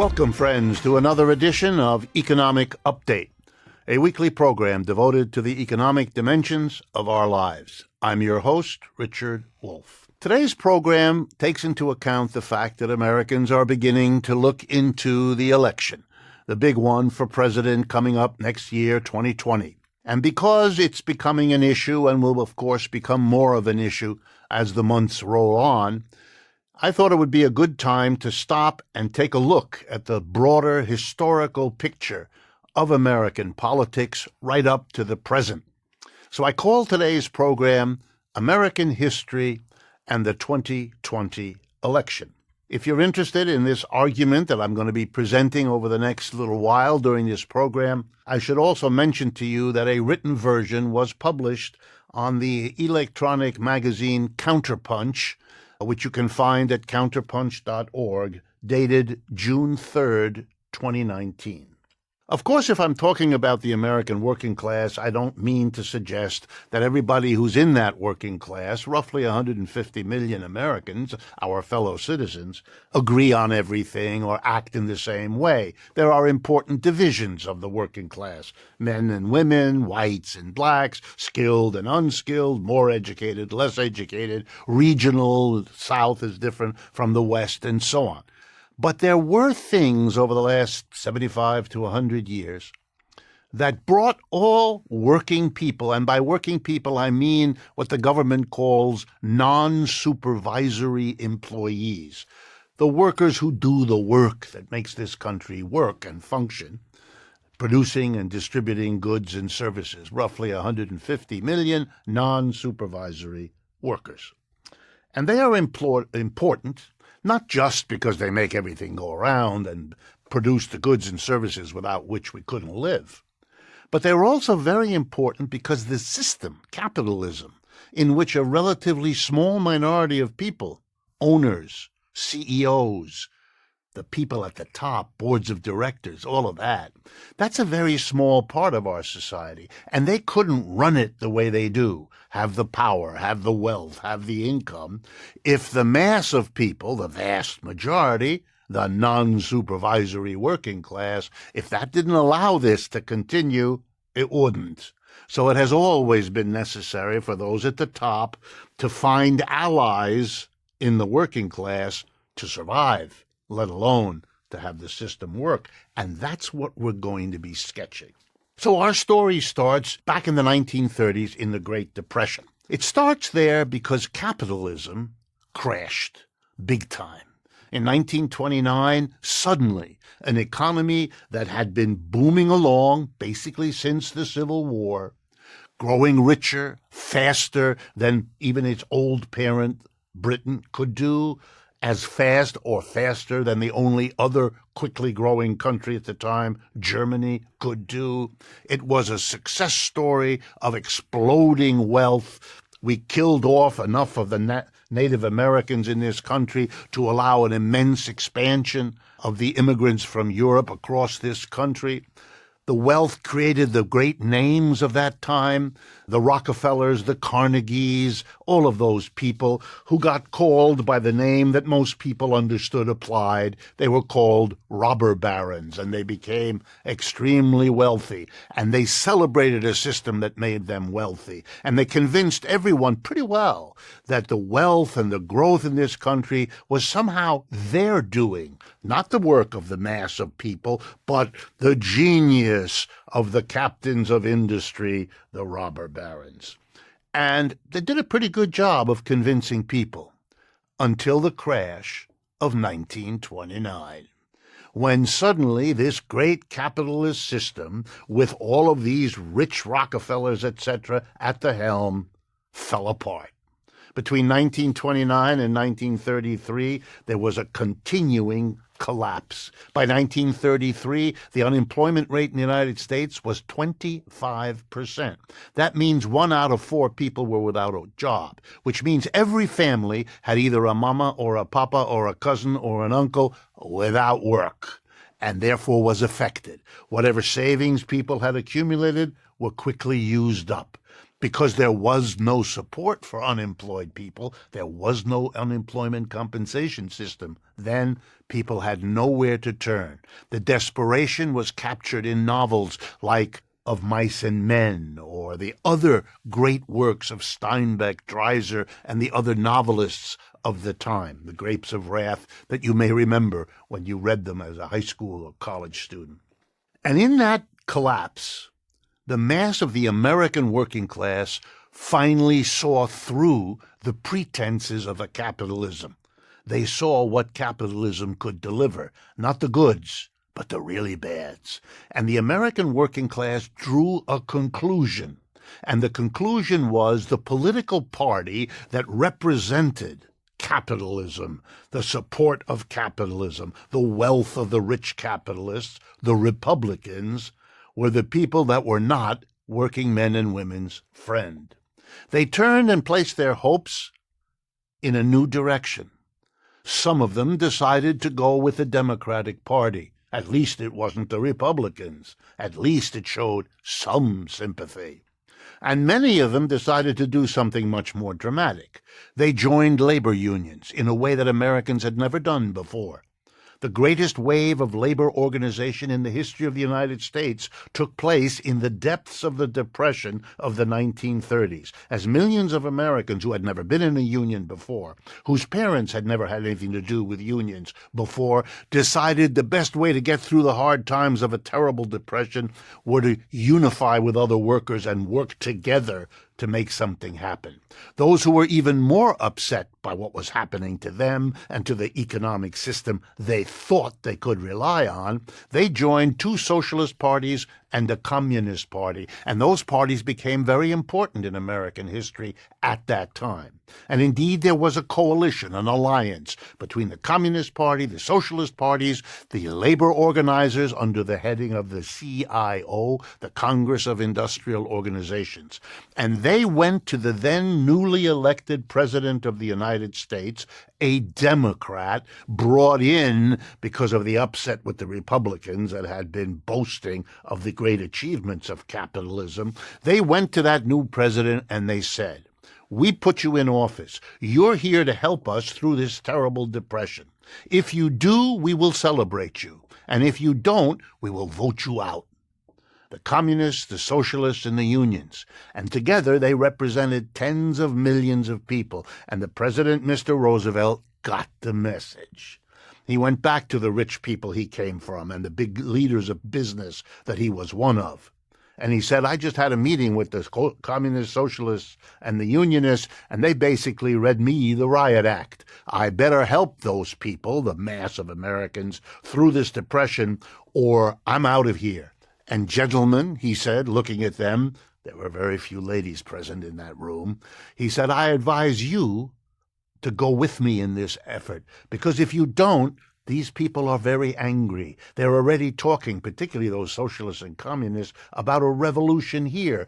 Welcome, friends, to another edition of Economic Update, a weekly program devoted to the economic dimensions of our lives. I'm your host, Richard Wolff. Today's program takes into account the fact that Americans are beginning to look into the election, the big one for president coming up next year, 2020. And because it's becoming an issue and will, of course, become more of an issue as the months roll on, I thought it would be a good time to stop and take a look at the broader historical picture of American politics right up to the present. So I call today's program American History and the 2020 Election. If you're interested in this argument that I'm going to be presenting over the next little while during this program, I should also mention to you that a written version was published on the electronic magazine Counterpunch, which you can find at counterpunch.org, dated June 3rd, 2019. Of course, if I'm talking about the American working class, I don't mean to suggest that everybody who's in that working class, roughly 150 million Americans, our fellow citizens, agree on everything or act in the same way. There are important divisions of the working class: men and women, whites and blacks, skilled and unskilled, more educated, less educated, regional, South is different from the West, and so on. But there were things over the last 75 to 100 years that brought all working people, and by working people I mean what the government calls non-supervisory employees, the workers who do the work that makes this country work and function, producing and distributing goods and services, roughly 150 million non-supervisory workers. And they are important, not just because they make everything go around and produce the goods and services without which we couldn't live, but they were also very important because the system, capitalism, in which a relatively small minority of people, owners, CEOs, the people at the top, boards of directors, all of that, that's a very small part of our society, and they couldn't run it the way they do, have the power, have the wealth, have the income, if the mass of people, the vast majority, the non-supervisory working class, if that didn't allow this to continue, it wouldn't. So it has always been necessary for those at the top to find allies in the working class to survive, let alone to have the system work. And that's what we're going to be sketching. So our story starts back in the 1930s in the Great Depression. It starts there because capitalism crashed big time. In 1929, suddenly, an economy that had been booming along basically since the Civil War, growing richer, faster than even its old parent, Britain, could do, as fast or faster than the only other quickly growing country at the time, Germany, could do. It was a success story of exploding wealth. We killed off enough of the Native Americans in this country to allow an immense expansion of the immigrants from Europe across this country. The wealth created the great names of that time, the Rockefellers, the Carnegies, all of those people who got called by the name that most people understood applied. They were called robber barons, and they became extremely wealthy. And they celebrated a system that made them wealthy. And they convinced everyone pretty well that the wealth and the growth in this country was somehow their doing, not the work of the mass of people, but the genius of the captains of industry, the robber barons. And they did a pretty good job of convincing people until the crash of 1929, when suddenly this great capitalist system, with all of these rich Rockefellers, etc., at the helm, fell apart. Between 1929 and 1933, there was a continuing collapse. By 1933, the unemployment rate in the United States was 25%. That means 1 out of 4 people were without a job, which means every family had either a mama or a papa or a cousin or an uncle without work, and therefore was affected. Whatever savings people had accumulated were quickly used up. because there was no support for unemployed people. There was no unemployment compensation system. Then people had nowhere to turn. The desperation was captured in novels like Of Mice and Men, or the other great works of Steinbeck, Dreiser, and the other novelists of the time, The Grapes of Wrath, that you may remember when you read them as a high school or college student. And in that collapse, the mass of the American working class finally saw through the pretenses of a capitalism. They saw what capitalism could deliver, not the goods, but the really bads. And the American working class drew a conclusion. And the conclusion was the political party that represented capitalism, the support of capitalism, the wealth of the rich capitalists, the Republicans, were the people that were not working men and women's friend. They turned and placed their hopes in a new direction. Some of them decided to go with the Democratic Party. At least it wasn't the Republicans. At least it showed some sympathy. And many of them decided to do something much more dramatic. They joined labor unions in a way that Americans had never done before. The greatest wave of labor organization in the history of the United States took place in the depths of the Depression of the 1930s, as millions of Americans who had never been in a union before, whose parents had never had anything to do with unions before, decided the best way to get through the hard times of a terrible depression were to unify with other workers and work together to make something happen. Those who were even more upset by what was happening to them and to the economic system they thought they could rely on, they joined two socialist parties and a communist party, and those parties became very important in American history at that time. And indeed, there was a coalition, an alliance between the Communist Party, the Socialist parties, the labor organizers under the heading of the CIO, the Congress of Industrial Organizations. And they went to the then newly elected President of the United States, a Democrat, brought in because of the upset with the Republicans that had been boasting of the great achievements of capitalism. They went to that new president and they said, "We put you in office. You're here to help us through this terrible depression. If you do, we will celebrate you. And if you don't, we will vote you out." The communists, the socialists, and the unions. And together they represented tens of millions of people. And the president, Mr. Roosevelt, got the message. He went back to the rich people he came from and the big leaders of business that he was one of. And he said, "I just had a meeting with the communists, socialists, and the unionists, and they basically read me the riot act. I better help those people, the mass of Americans, through this depression, or I'm out of here. And gentlemen," he said, looking at them, there were very few ladies present in that room, he said, "I advise you to go with me in this effort, because if you don't, these people are very angry. They're already talking, particularly those socialists and communists, about a revolution here,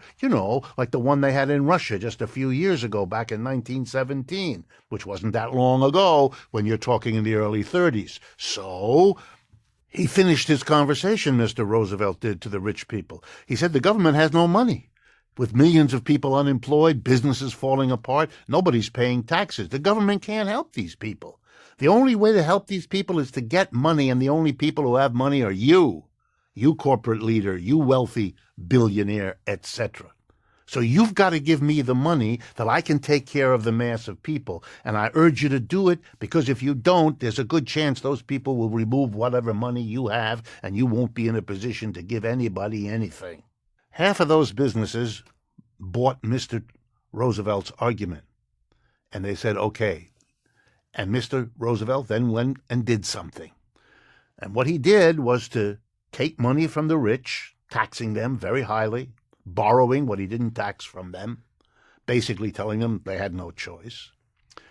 like the one they had in Russia just a few years ago, back in 1917, which wasn't that long ago when you're talking in the early 30s. So he finished his conversation, Mr. Roosevelt did, to the rich people. He said, "The government has no money. With millions of people unemployed, businesses falling apart, nobody's paying taxes. The government can't help these people. The only way to help these people is to get money, and the only people who have money are you corporate leader, you wealthy billionaire, etc. So you've got to give me the money that I can take care of the mass of people, and I urge you to do it, because if you don't, there's a good chance those people will remove whatever money you have, and you won't be in a position to give anybody anything." Half of those businesses bought Mr. Roosevelt's argument, and they said, okay. And Mr. Roosevelt then went and did something. And what he did was to take money from the rich, taxing them very highly, borrowing what he didn't tax from them, basically telling them they had no choice.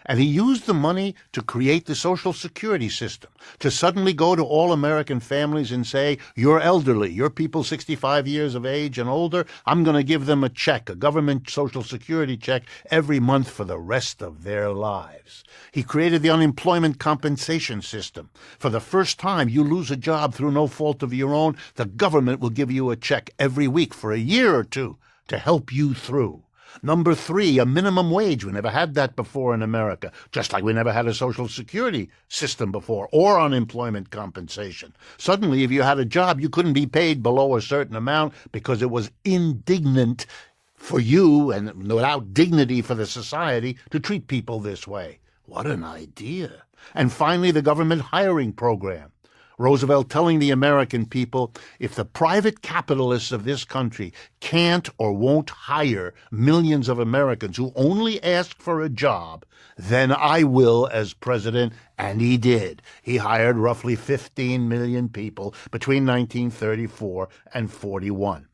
And he used the money to create the Social Security system, to suddenly go to all American families and say, "You're elderly, you're people 65 years of age and older, I'm going to give them a check, a government Social Security check, every month for the rest of their lives." He created the unemployment compensation system. For the first time, you lose a job through no fault of your own, the government will give you a check every week for a year or two to help you through. Number 3, a minimum wage. We never had that before in America, just like we never had a Social Security system before or unemployment compensation. Suddenly, if you had a job, you couldn't be paid below a certain amount because it was indignant for you and without dignity for the society to treat people this way. What an idea. And finally, the government hiring program. Roosevelt telling the American people, if the private capitalists of this country can't or won't hire millions of Americans who only ask for a job, then I will as president, and he did. He hired roughly 15 million people between 1934 and 41.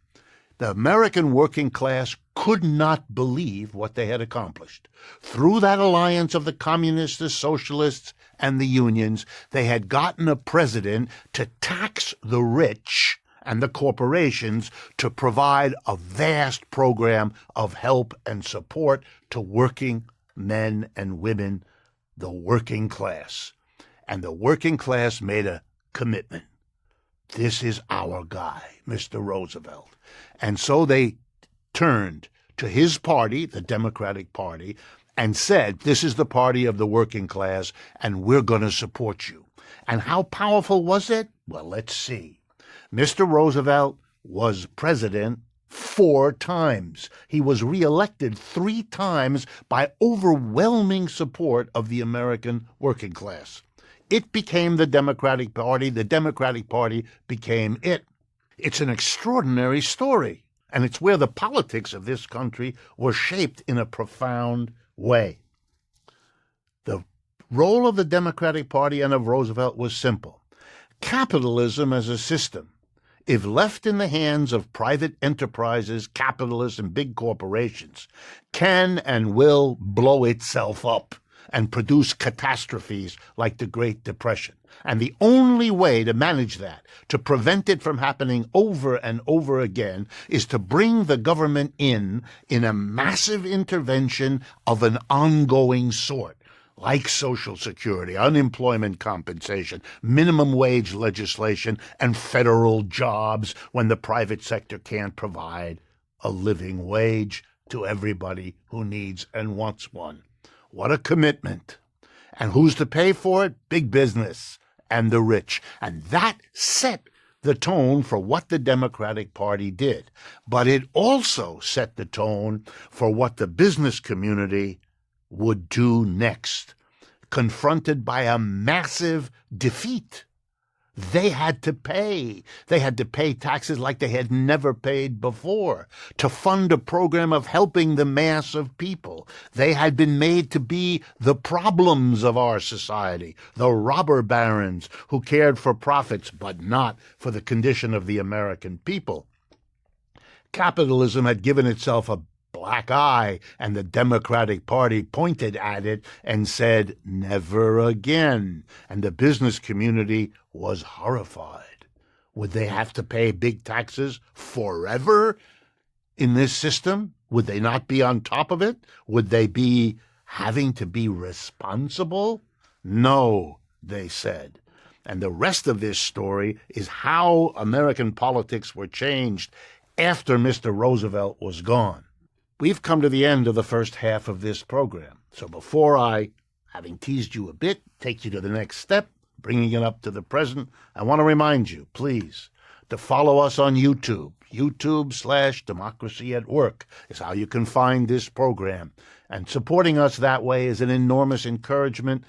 The American working class could not believe what they had accomplished. Through that alliance of the communists, the socialists, and the unions, they had gotten a president to tax the rich and the corporations to provide a vast program of help and support to working men and women, the working class. And the working class made a commitment. This is our guy, Mr. Roosevelt. And so they turned to his party, the Democratic Party, and said, this is the party of the working class, and we're going to support you. And how powerful was it? Well, let's see. Mr. Roosevelt was president 4 times. He was reelected 3 times by overwhelming support of the American working class. It became the Democratic Party. The Democratic Party became it. It's an extraordinary story, and it's where the politics of this country were shaped in a profound way. The role of the Democratic Party and of Roosevelt was simple. Capitalism as a system, if left in the hands of private enterprises, capitalists, and big corporations, can and will blow itself up and produce catastrophes like the Great Depression. And the only way to manage that, to prevent it from happening over and over again, is to bring the government in a massive intervention of an ongoing sort, like Social Security, unemployment compensation, minimum wage legislation, and federal jobs when the private sector can't provide a living wage to everybody who needs and wants one. What a commitment. And who's to pay for it? Big business and the rich. And that set the tone for what the Democratic Party did. But it also set the tone for what the business community would do next. Confronted by a massive defeat, they had to pay. They had to pay taxes like they had never paid before to fund a program of helping the mass of people. They had been made to be the problems of our society, the robber barons who cared for profits but not for the condition of the American people. Capitalism had given itself a black eye, and the Democratic Party pointed at it and said, never again. And the business community was horrified. Would they have to pay big taxes forever in this system? Would they not be on top of it? Would they be having to be responsible? No, they said. And the rest of this story is how American politics were changed after Mr. Roosevelt was gone. We've come to the end of the first half of this program. So before I, having teased you a bit, take you to the next step, bringing it up to the present, I want to remind you, please, to follow us on YouTube. YouTube/Democracy at Work is how you can find this program. And supporting us that way is an enormous encouragement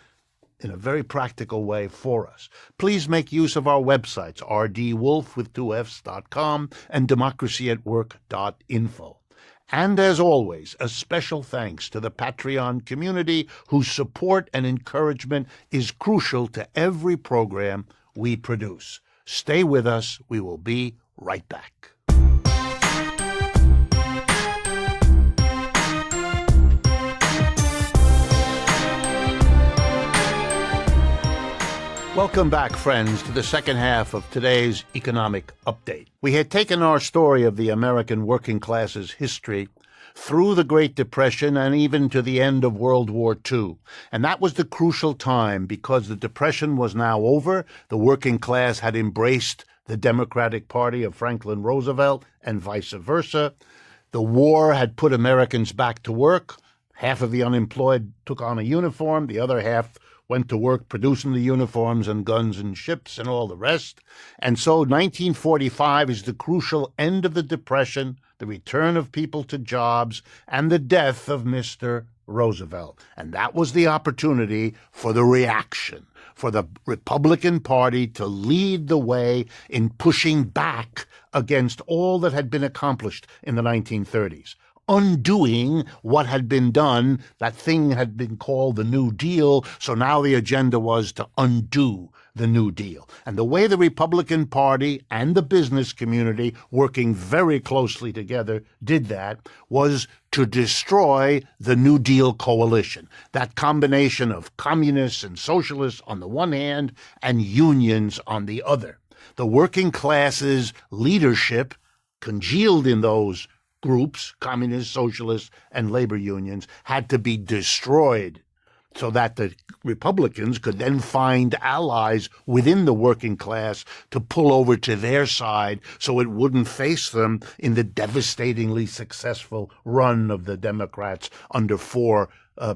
in a very practical way for us. Please make use of our websites, rdwolf.com and democracyatwork.info. And as always, a special thanks to the Patreon community whose support and encouragement is crucial to every program we produce. Stay with us. We will be right back. Welcome back, friends, to the second half of today's economic update. We had taken our story of the American working class's history through the Great Depression and even to the end of World War II. And that was the crucial time because the Depression was now over. The working class had embraced the Democratic Party of Franklin Roosevelt and vice versa. The war had put Americans back to work. Half of the unemployed took on a uniform. The other half went to work producing the uniforms and guns and ships and all the rest. And so 1945 is the crucial end of the Depression, the return of people to jobs, and the death of Mr. Roosevelt. And that was the opportunity for the reaction, for the Republican Party to lead the way in pushing back against all that had been accomplished in the 1930s. Undoing what had been done. That thing had been called the New Deal, so now the agenda was to undo the New Deal. And the way the Republican Party and the business community, working very closely together, did that was to destroy the New Deal coalition, that combination of communists and socialists on the one hand and unions on the other. The working class's leadership, congealed in those groups, communists, socialists, and labor unions, had to be destroyed so that the Republicans could then find allies within the working class to pull over to their side so it wouldn't face them in the devastatingly successful run of the Democrats under four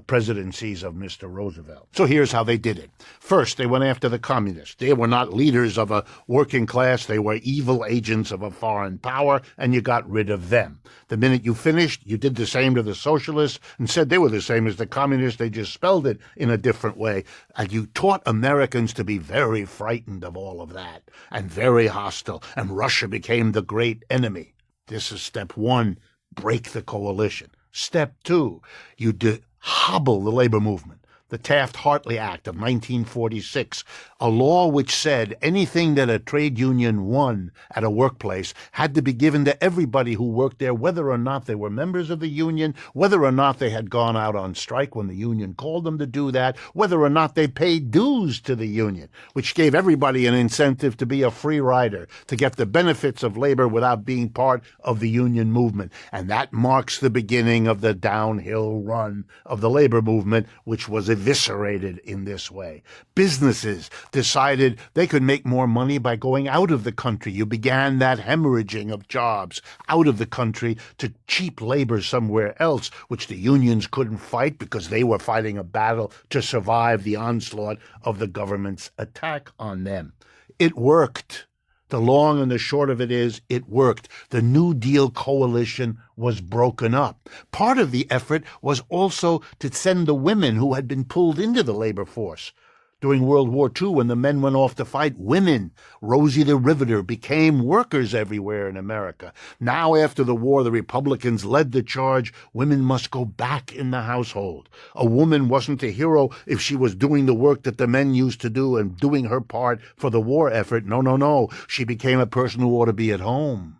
presidencies of Mr. Roosevelt. So here's how they did it. First, they went after the communists. They were not leaders of a working class. They were evil agents of a foreign power, and you got rid of them. The minute you finished, you did the same to the socialists and said they were the same as the communists. They just spelled it in a different way. And you taught Americans to be very frightened of all of that and very hostile. And Russia became the great enemy. This is step one, break the coalition. Step two, you hobble the labor movement. The Taft-Hartley Act of 1946, a law which said anything that a trade union won at a workplace had to be given to everybody who worked there, whether or not they were members of the union, whether or not they had gone out on strike when the union called them to do that, whether or not they paid dues to the union, which gave everybody an incentive to be a free rider, to get the benefits of labor without being part of the union movement. And that marks the beginning of the downhill run of the labor movement, which was eviscerated in this way. Businesses decided they could make more money by going out of the country. You began that hemorrhaging of jobs out of the country to cheap labor somewhere else, which the unions couldn't fight because they were fighting a battle to survive the onslaught of the government's attack on them. It worked. The long and the short of it is, it worked. The New Deal coalition was broken up. Part of the effort was also to send the women who had been pulled into the labor force. During World War II, when the men went off to fight, women, Rosie the Riveter, became workers everywhere in America. Now, after the war, the Republicans led the charge. Women must go back in the household. A woman wasn't a hero if she was doing the work that the men used to do and doing her part for the war effort. No. She became a person who ought to be at home,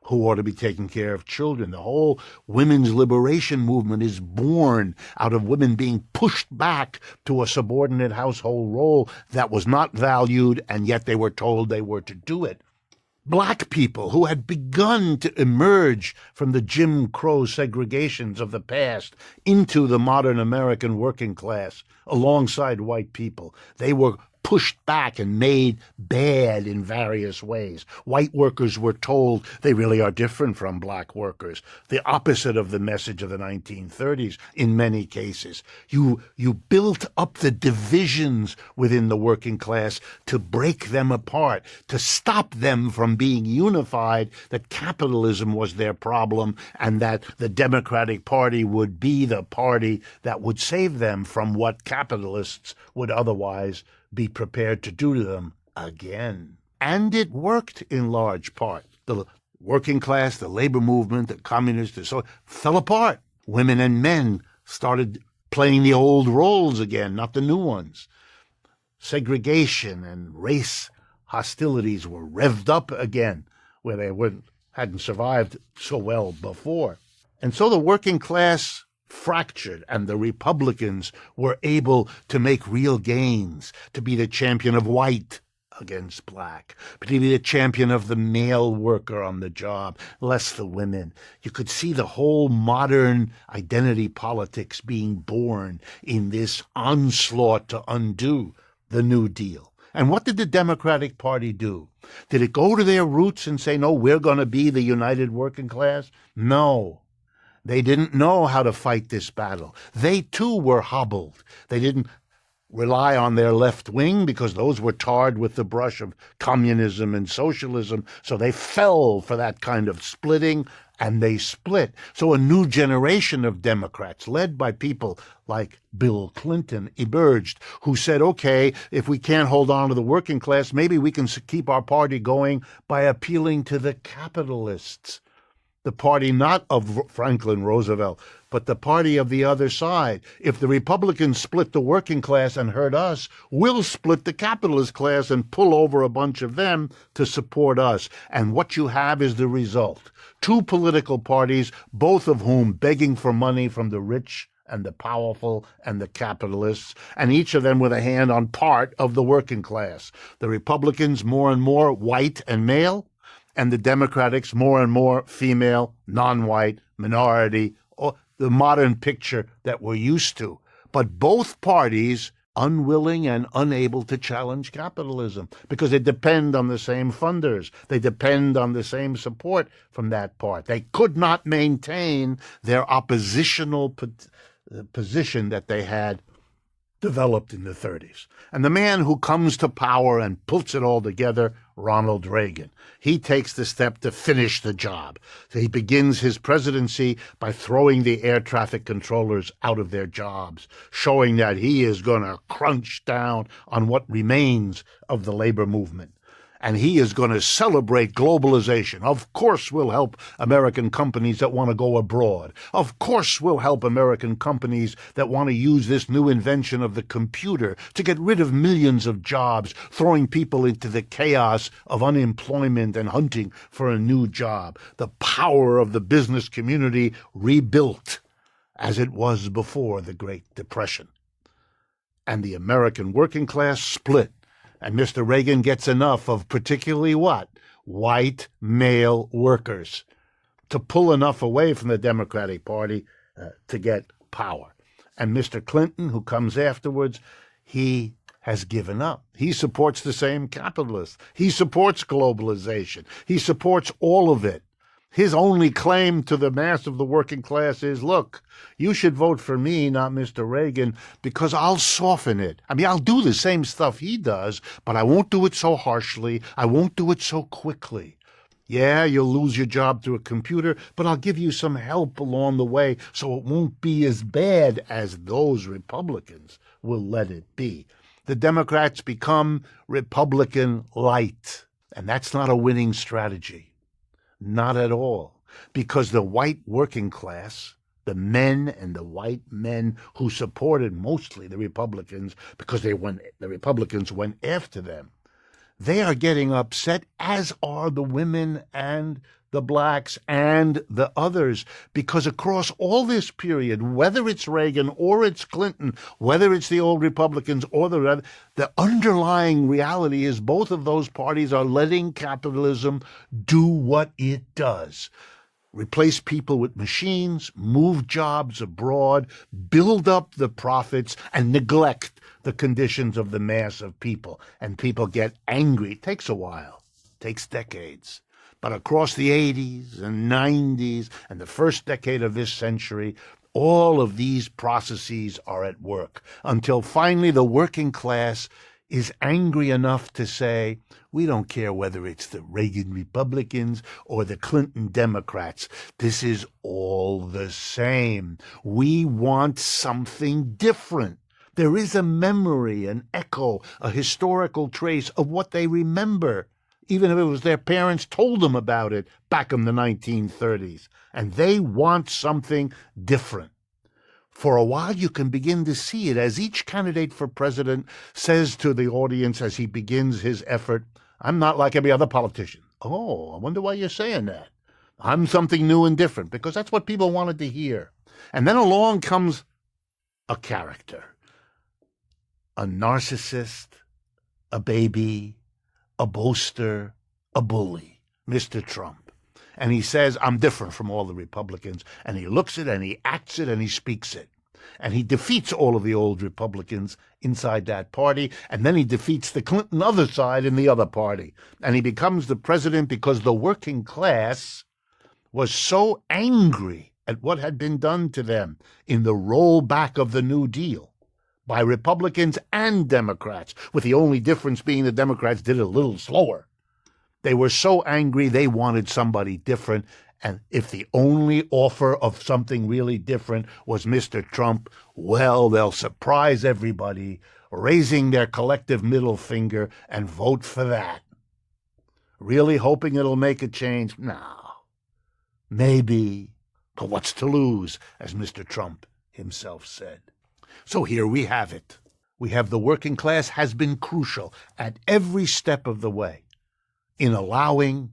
who ought to be taking care of children. The whole women's liberation movement is born out of women being pushed back to a subordinate household role that was not valued, and yet they were told they were to do it. Black people who had begun to emerge from the Jim Crow segregations of the past into the modern American working class alongside white people, they were pushed back and made bad in various ways. White workers were told they really are different from black workers, the opposite of the message of the 1930s in many cases. You built up the divisions within the working class to break them apart, to stop them from being unified, that capitalism was their problem and that the Democratic Party would be the party that would save them from what capitalists would otherwise be prepared to do to them again. And it worked in large part. The working class, the labor movement, the communists, fell apart. Women and men started playing the old roles again, not the new ones. Segregation and race hostilities were revved up again, where they hadn't survived so well before. And so the working class fractured, and the Republicans were able to make real gains, to be the champion of white against black, to be the champion of the male worker on the job, less the women. You could see the whole modern identity politics being born in this onslaught to undo the New Deal. And what did the Democratic Party do? Did it go to their roots and say, no, we're going to be the united working class? No. They didn't know how to fight this battle. They too were hobbled. They didn't rely on their left wing because those were tarred with the brush of communism and socialism. So they fell for that kind of splitting, and they split. So a new generation of Democrats, led by people like Bill Clinton, emerged, who said, okay, if we can't hold on to the working class, maybe we can keep our party going by appealing to the capitalists. The party not of Franklin Roosevelt, but the party of the other side. If the Republicans split the working class and hurt us, we'll split the capitalist class and pull over a bunch of them to support us. And what you have is the result. Two political parties, both of whom begging for money from the rich and the powerful and the capitalists, and each of them with a hand on part of the working class. The Republicans more and more white and male, and the Democrats more and more female, non-white, minority, or the modern picture that we're used to. But both parties unwilling and unable to challenge capitalism because they depend on the same funders. They depend on the same support from that part. They could not maintain their oppositional position that they had developed in the 30s. And the man who comes to power and puts it all together, Ronald Reagan, he takes the step to finish the job. So he begins his presidency by throwing the air traffic controllers out of their jobs, showing that he is going to crunch down on what remains of the labor movement. And he is going to celebrate globalization. Of course we'll help American companies that want to go abroad. Of course we'll help American companies that want to use this new invention of the computer to get rid of millions of jobs, throwing people into the chaos of unemployment and hunting for a new job. The power of the business community rebuilt as it was before the Great Depression. And the American working class split. And Mr. Reagan gets enough of particularly what? White male workers to pull enough away from the Democratic Party to get power. And Mr. Clinton, who comes afterwards, he has given up. He supports the same capitalists. He supports globalization. He supports all of it. His only claim to the mass of the working class is, look, you should vote for me, not Mr. Reagan, because I'll soften it. I mean, I'll do the same stuff he does, but I won't do it so harshly. I won't do it so quickly. Yeah, you'll lose your job through a computer, but I'll give you some help along the way so it won't be as bad as those Republicans will let it be. The Democrats become Republican light, and that's not a winning strategy. Not at all, because the white working class, the men and the white men who supported mostly the Republicans because the Republicans went after them, they are getting upset, as are the women and the blacks and the others, because across all this period, whether it's Reagan or it's Clinton, whether it's the old Republicans or the underlying reality is both of those parties are letting capitalism do what it does. Replace people with machines, move jobs abroad, build up the profits, and neglect the conditions of the mass of people. And people get angry. It takes a while. It takes decades. But across the 80s and 90s and the first decade of this century, all of these processes are at work until finally the working class is angry enough to say, we don't care whether it's the Reagan Republicans or the Clinton Democrats. This is all the same. We want something different. There is a memory, an echo, a historical trace of what they remember, even if it was their parents told them about it back in the 1930s. And they want something different. For a while, you can begin to see it as each candidate for president says to the audience as he begins his effort, I'm not like every other politician. Oh, I wonder why you're saying that. I'm something new and different, because that's what people wanted to hear. And then along comes a character, a narcissist, a baby, a boaster, a bully, Mr. Trump. And he says, I'm different from all the Republicans. And he looks it and he acts it and he speaks it. And he defeats all of the old Republicans inside that party. And then he defeats the Clinton other side in the other party. And he becomes the president because the working class was so angry at what had been done to them in the rollback of the New Deal by Republicans and Democrats, with the only difference being the Democrats did it a little slower. They were so angry they wanted somebody different, and if the only offer of something really different was Mr. Trump, well, they'll surprise everybody, raising their collective middle finger and vote for that. Really hoping it'll make a change? No. Maybe. But what's to lose, as Mr. Trump himself said. So here we have it. We have the working class has been crucial at every step of the way in allowing,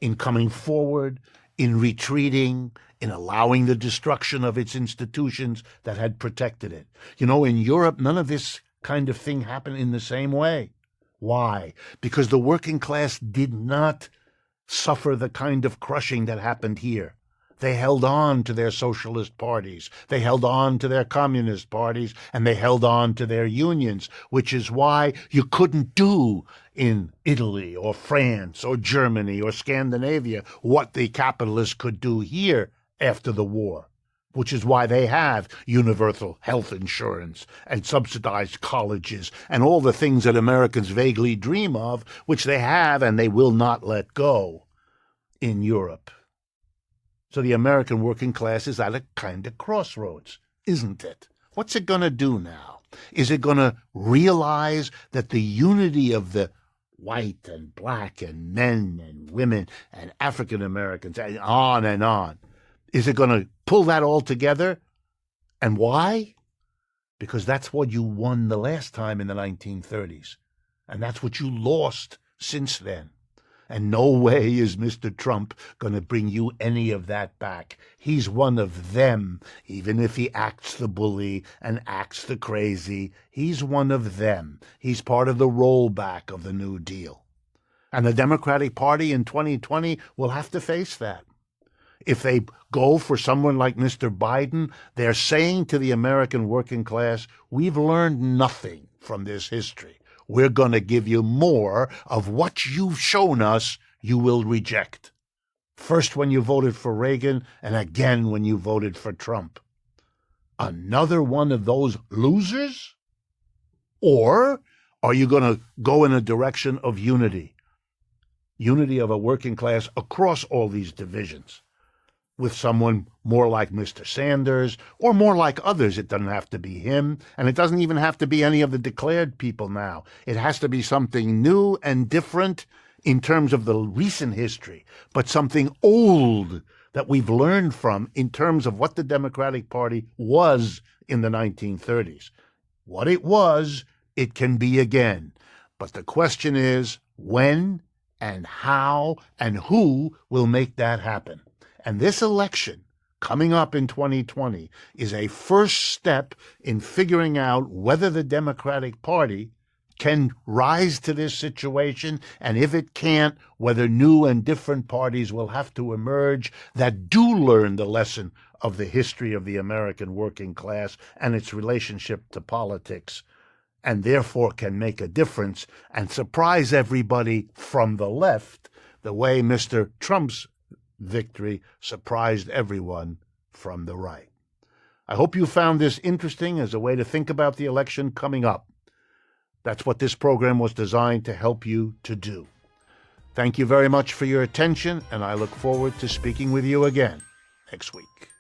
in coming forward, in retreating, in allowing the destruction of its institutions that had protected it. You know, in Europe, none of this kind of thing happened in the same way. Why? Because the working class did not suffer the kind of crushing that happened here. They held on to their socialist parties, they held on to their communist parties, and they held on to their unions, which is why you couldn't do in Italy or France or Germany or Scandinavia what the capitalists could do here after the war, which is why they have universal health insurance and subsidized colleges and all the things that Americans vaguely dream of, which they have and they will not let go in Europe. So the American working class is at a kind of crossroads, isn't it? What's it going to do now? Is it going to realize that the unity of the white and black and men and women and African Americans and on, is it going to pull that all together? And why? Because that's what you won the last time in the 1930s. And that's what you lost since then. And no way is Mr. Trump going to bring you any of that back. He's one of them, even if he acts the bully and acts the crazy. He's one of them. He's part of the rollback of the New Deal. And the Democratic Party in 2020 will have to face that. If they go for someone like Mr. Biden, they're saying to the American working class, we've learned nothing from this history. We're going to give you more of what you've shown us you will reject. First when you voted for Reagan, and again when you voted for Trump. Another one of those losers? Or are you going to go in a direction of unity? Unity of a working class across all these divisions. With someone more like Mr. Sanders, or more like others. It doesn't have to be him, and it doesn't even have to be any of the declared people now. It has to be something new and different in terms of the recent history, but something old that we've learned from in terms of what the Democratic Party was in the 1930s. What it was, it can be again. But the question is, when and how and who will make that happen? And this election coming up in 2020 is a first step in figuring out whether the Democratic Party can rise to this situation, and if it can't, whether new and different parties will have to emerge that do learn the lesson of the history of the American working class and its relationship to politics, and therefore can make a difference and surprise everybody from the left the way Mr. Trump's victory surprised everyone from the right. I hope you found this interesting as a way to think about the election coming up. That's what this program was designed to help you to do. Thank you very much for your attention, and I look forward to speaking with you again next week.